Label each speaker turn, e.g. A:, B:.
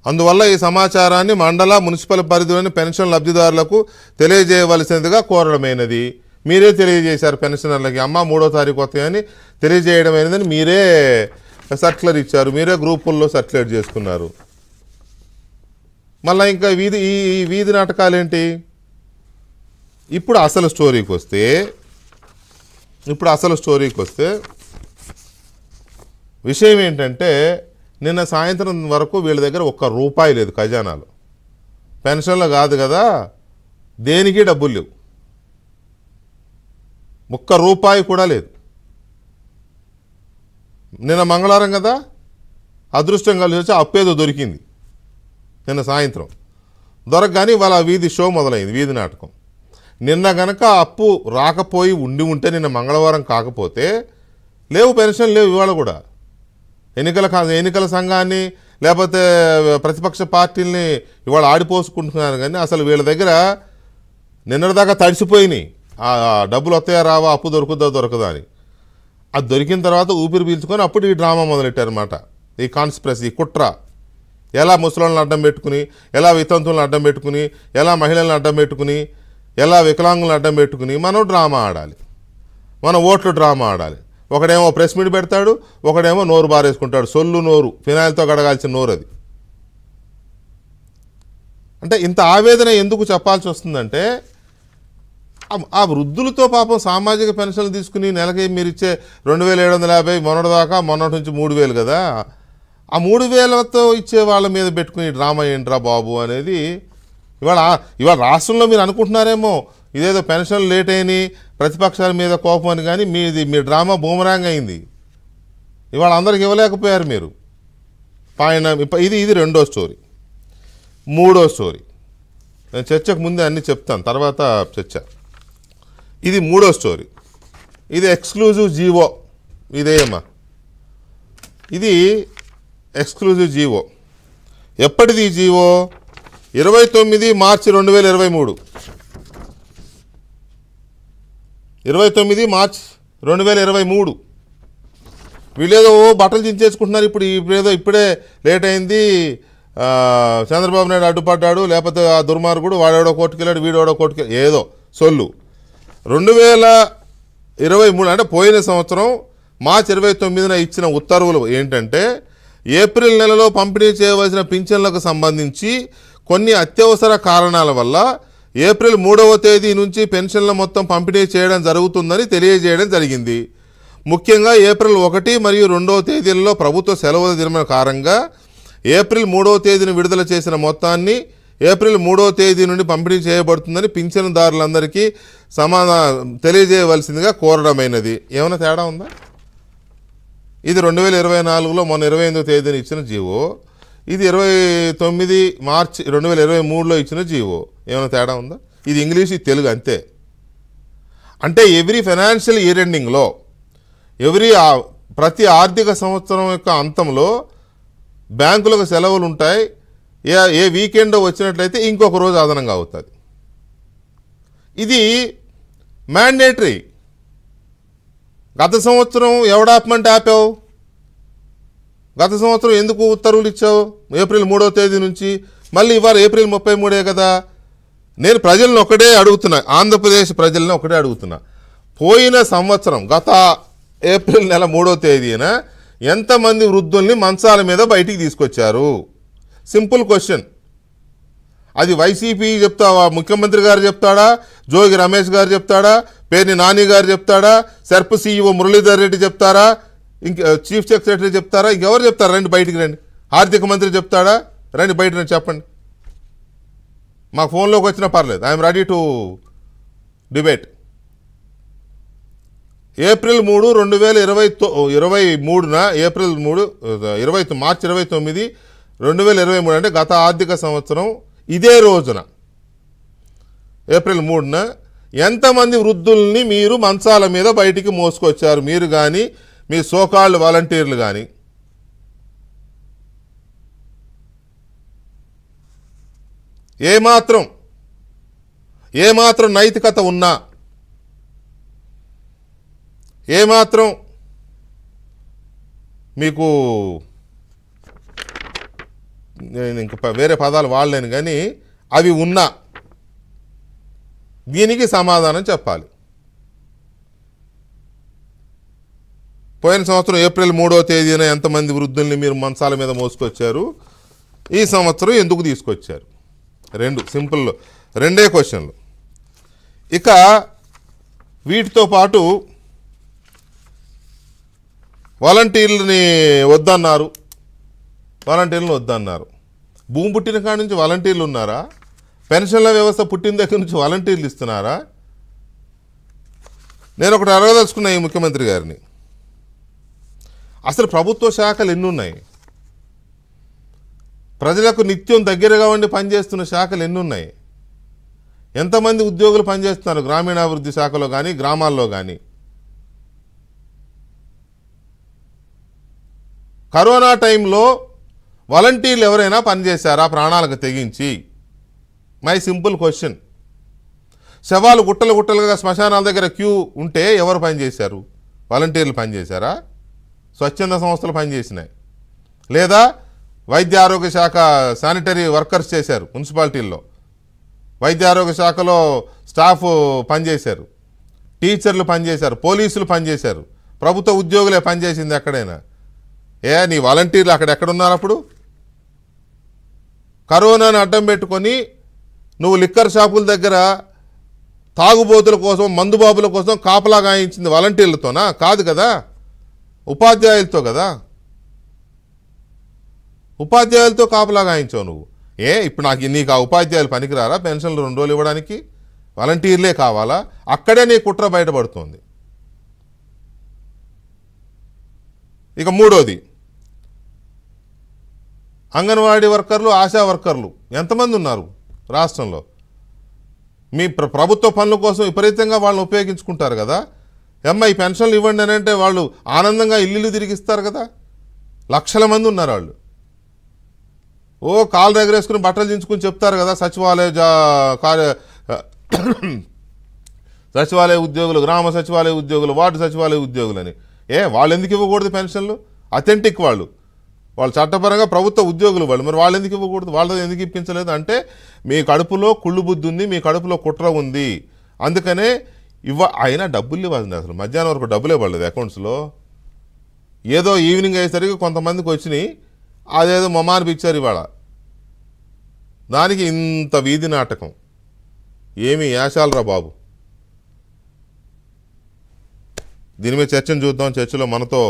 A: అందువల్ల ఈ సమాచారాన్ని మండల మున్సిపల్ పరిధిలోని పెన్షన్ లబ్ధిదారులకు తెలియజేయవలసినదిగా కోరడమైనది. మీరే తెలియజేశారు పెన్షనర్లకి, అమ్మ 3వ తారీఖు వస్తాయని తెలియజేయడమైనదని మీరే సర్క్యులర్ ఇచ్చారు, మీరే గ్రూపుల్లో సర్క్యులేట్ చేసుకున్నారు. మళ్ళీ ఇంకా ఈ వీధి నాటకాలేంటి? ఇప్పుడు అసలు స్టోరీకి వస్తే విషయం ఏంటంటే, నిన్న సాయంత్రం వరకు వీళ్ళ దగ్గర ₹1 లేదు ఖజానాలో. పెన్షన్లో కాదు కదా, దేనికి డబ్బులు లేవు, ₹1 కూడా లేదు. నిన్న మంగళవారం కదా, అదృష్టం కలిసి వచ్చి అప్పేదో దొరికింది నిన్న సాయంత్రం. దొరకగానే వాళ్ళ వీధి షో మొదలైంది, వీధి నాటకం. నిన్న గనక అప్పు రాకపోయి ఉంటే, నిన్న మంగళవారం కాకపోతే లేవు పెన్షన్ లేవు. ఇవాళ కూడా ఎన్నికల సంఘాన్ని లేకపోతే ప్రతిపక్ష పార్టీల్ని ఇవాళ ఆడిపోసుకుంటున్నారు. కానీ అసలు వీళ్ళ దగ్గర నిన్నటిదాకా తడిసిపోయినాయి, ఆ డబ్బులు వస్తాయా రావా, అప్పు దొరకదా అని. అది దొరికిన తర్వాత ఊపిరి పీల్చుకొని అప్పుడు ఈ డ్రామా మొదలెట్టారన్నమాట. ఈ కాన్స్పిరసీ, కుట్ర, ఎలా ముసలాళ్ళని అడ్డం పెట్టుకుని, ఎలా వితంతువులను అడ్డం పెట్టుకుని, ఎలా మహిళలను అడ్డం పెట్టుకుని, ఎలా వికలాంగులను అడ్డం పెట్టుకుని మనం డ్రామా ఆడాలి, మన ఓట్లు డ్రామా ఆడాలి. ఒకడేమో ప్రెస్ మీట్ పెడతాడు, ఒకడేమో నోరు బారేసుకుంటాడు. సొల్లు నోరు, ఫినాయిల్తో గడగాల్సిన నోరు అది. అంటే ఇంత ఆవేదన ఎందుకు చెప్పాల్సి వస్తుందంటే, ఆ వృద్ధులతో పాపం సామాజిక పెన్షన్లు తీసుకుని నెలకి మీరు ఇచ్చే 2750 మొన్నటి నుంచి 3000 కదా, ఆ 3000తో ఇచ్చే వాళ్ళ మీద పెట్టుకుని డ్రామా ఏంట్రా బాబు అనేది ఇవాళ రాష్ట్రంలో మీరు అనుకుంటున్నారేమో ఇదేదో పెన్షన్లు లేట్ అయినాయి ప్రతిపక్షాల మీద కోపం అని. కానీ మీ డ్రామా బూమరాంగ్ అయింది. ఇవాళ అందరికి ఇవ్వలేకపోయారు మీరు. ఇది రెండో స్టోరీ. మూడో స్టోరీ నేను చర్చకు ముందే అన్నీ చెప్తాను, తర్వాత చర్చ. ఇది మూడో స్టోరీ. ఇది ఎక్స్క్లూజివ్ జీవో. ఇదేమా ఇది ఎక్స్క్లూజివ్ జీవో. ఎప్పటిది ఈ జీవో? 29 మార్చి 2023. 29 మార్చి 2023. వీళ్ళేదో బట్టలు చించేసుకుంటున్నారు. ఇప్పుడే లేట్ అయింది, చంద్రబాబు నాయుడు అడ్డుపడ్డాడు, లేకపోతే ఆ దుర్మార్గుడు వాడెవడో కోర్టుకెళ్ళాడు, వీడెవడో కోర్టుకెళ్ళాడు, ఏదో సొల్లు. 2023 అంటే పోయిన సంవత్సరం మార్చి 29న ఇచ్చిన ఉత్తర్వులు ఏంటంటే, ఏప్రిల్ నెలలో పంపిణీ చేయవలసిన పింఛన్లకు సంబంధించి కొన్ని అత్యవసర కారణాల వల్ల ఏప్రిల్ 3వ తేదీ నుంచి పెన్షన్ల మొత్తం పంపిణీ చేయడం జరుగుతుందని తెలియజేయడం జరిగింది. ముఖ్యంగా ఏప్రిల్ 1 మరియు 2వ తేదీలలో ప్రభుత్వ సెలవుల దినం కారణంగా ఏప్రిల్ 3వ తేదీని విడుదల చేసిన మొత్తాన్ని ఏప్రిల్ 3వ తేదీ నుండి పంపిణీ చేయబడుతుందని పింఛనుదారులందరికీ తెలియజేయవలసిందిగా కోరడమైనది. ఏమైనా తేడా ఉందా? ఇది 2024లో మొన్న 28వ తేదీన ఇచ్చిన జీవో. ఇది 29 మార్చి 2023లో ఇచ్చిన జీవో. ఏమైనా తేడా ఉందా? ఇది ఇంగ్లీష్, ఇది తెలుగు అంతే. అంటే ఎవ్రీ ఫైనాన్షియల్ ఇయర్ ఎండింగ్లో, ప్రతి ఆర్థిక సంవత్సరం యొక్క అంతంలో బ్యాంకులకు సెలవులు ఉంటాయి. ఏ వీకెండ్ వచ్చినట్లయితే ఇంకొక రోజు అదనంగా అవుతుంది. ఇది మ్యాండేటరీ. గత సంవత్సరం ఎవడాపమంటే ఆపావు? గత సంవత్సరం ఎందుకు ఉత్తర్వులు ఇచ్చావు? ఏప్రిల్ 3వ తేదీ నుంచి. మళ్ళీ ఇవాళ ఏప్రిల్ 33 కదా. నేను ప్రజలను ఒకటే అడుగుతున్నా, ఆంధ్రప్రదేశ్ ప్రజలను ఒకటే అడుగుతున్నా, పోయిన సంవత్సరం గత ఏప్రిల్ నెల 3వ తేదీన ఎంతమంది వృద్ధుల్ని మంచాల మీద బయటికి తీసుకొచ్చారు? Simple question. అది వైసీపీ చెప్తావా, ముఖ్యమంత్రి గారు చెప్తాడా, జోగి రమేష్ గారు చెప్తాడా, పేర్ని నాని గారు చెప్తాడా, సెర్ప్ CEO మురళీధర్ రెడ్డి చెప్తారా, చీఫ్ సెక్రటరీ చెప్తారా, ఇంకెవరు చెప్తారా? రండి బయటికి రండి. ఆర్థిక మంత్రి చెప్తాడా? రండి బయట రండి, చెప్పండి. మాకు ఫోన్లోకి వచ్చినా పర్లేదు, I'm ready to debate. April 3, 2023న ఏప్రిల్ 3 మార్చి 29, 2023 అంటే గత ఆర్థిక సంవత్సరం ఇదే రోజున ఏప్రిల్ 3న ఎంతమంది వృద్ధుల్ని మీరు మంచాల మీద బయటికి మోసుకొచ్చారు? మీరు కానీ మీ సోకాళ్ళు వాలంటీర్లు కానీ. ఏమాత్రం నైతికత ఉన్నా, ఏమాత్రం మీకు నేను ఇంకా వేరే పదాలు వాడలేను, కానీ అవి ఉన్నా దీనికి సమాధానం చెప్పాలి. పోయిన సంవత్సరం ఏప్రిల్ 3వ తేదీన ఎంతమంది వృద్ధుల్ని మీరు మంచాల మీద మోసుకొచ్చారు, ఈ సంవత్సరం ఎందుకు తీసుకొచ్చారు? సింపుల్ రెండే క్వశ్చన్లు. ఇక వీటితో పాటు వాలంటీర్లని వద్దన్నారు. భూమి పుట్టిన కాడి నుంచి వాలంటీర్లు ఉన్నారా? పెన్షన్ల వ్యవస్థ పుట్టిన దగ్గర నుంచి వాలంటీర్లు ఇస్తున్నారా? నేను ఒకటి అడగదలుచుకున్నా ఈ ముఖ్యమంత్రి గారిని, అసలు ప్రభుత్వ శాఖలు ఎన్ని ఉన్నాయి? ప్రజలకు నిత్యం దగ్గరగా ఉండి పనిచేస్తున్న శాఖలు ఎన్ని ఉన్నాయి? ఎంతమంది ఉద్యోగులు పనిచేస్తున్నారు గ్రామీణాభివృద్ధి శాఖలో కానీ గ్రామాల్లో కానీ? కరోనా టైంలో వాలంటీర్లు ఎవరైనా పనిచేశారా ప్రాణాలకు తెగించి? My simple question. శవాలు గుట్టలుగా శ్మశానాల దగ్గర క్యూ ఉంటే ఎవరు పనిచేశారు? వాలంటీర్లు పనిచేశారా? స్వచ్ఛంద సంస్థలు పనిచేసినాయి. లేదా వైద్య ఆరోగ్య శాఖ శానిటరీ వర్కర్స్ చేశారు, మున్సిపాలిటీల్లో వైద్య ఆరోగ్య శాఖలో స్టాఫ్ పనిచేశారు, టీచర్లు పనిచేశారు, పోలీసులు పనిచేశారు, ప్రభుత్వ ఉద్యోగులే పనిచేసింది ఎక్కడైనా. నీ వాలంటీర్లు ఎక్కడున్నారు అప్పుడు? కరోనాను అడ్డం పెట్టుకొని నువ్వు లిక్కర్ షాపుల దగ్గర తాగుబోతుల కోసం మందుబాబుల కోసం కాపలా గాయించింది వాలంటీర్లతోనా? కాదు కదా, ఉపాధ్యాయులతో కదా. ఉపాధ్యాయులతో కాపలా గాయించావు నువ్వు. ఇప్పుడు నీకు ఆ ఉపాధ్యాయులు పనికిరారా పెన్షన్లు 2 రోజులు ఇవ్వడానికి? వాలంటీర్లే కావాలా? అక్కడే నీ కుట్ర బయటపడుతోంది. ఇక మూడోది, అంగన్వాడీ వర్కర్లు, ఆశా వర్కర్లు ఎంతమంది ఉన్నారు రాష్ట్రంలో? మీ ప్రభుత్వ పనుల కోసం విపరీతంగా వాళ్ళని ఉపయోగించుకుంటారు కదా. ఈ పెన్షన్లు ఇవ్వండి అని అంటే వాళ్ళు ఆనందంగా ఇల్లు తిరిగిస్తారు కదా. లక్షల మంది ఉన్నారు వాళ్ళు. కాలు ఎగరేసుకుని బట్టలు దించుకుని చెప్తారు కదా సచివాలయ ఉద్యోగులు, గ్రామ సచివాలయ ఉద్యోగులు, వార్డు సచివాలయ ఉద్యోగులు అని. వాళ్ళు ఎందుకు ఇవ్వకూడదు పెన్షన్లు? అథెంటిక్ వాళ్ళు చట్టపరంగా ప్రభుత్వ ఉద్యోగులు మరి వాళ్ళు ఎందుకు ఇవ్వకూడదు? వాళ్ళతో ఎందుకు ఇప్పించలేదు అంటే మీ కడుపులో కుళ్ళు బుద్ధి ఉంది, మీ కడుపులో కుట్ర ఉంది, అందుకనే అయినా డబ్బులు ఇవ్వాలి. అసలు మధ్యాహ్నం వరకు డబ్బులే పడలేదు అకౌంట్స్లో. ఏదో ఈవినింగ్ అయ్యేసరికి కొంతమందికి వచ్చినాయి, అదేదో మమానికి ఇచ్చారు ఇవాళ. దానికి ఇంత వీధి నాటకం. ఏమి యాశాలరా బాబు. దీని మీద చర్చను చూద్దాం. చర్చలో మనతో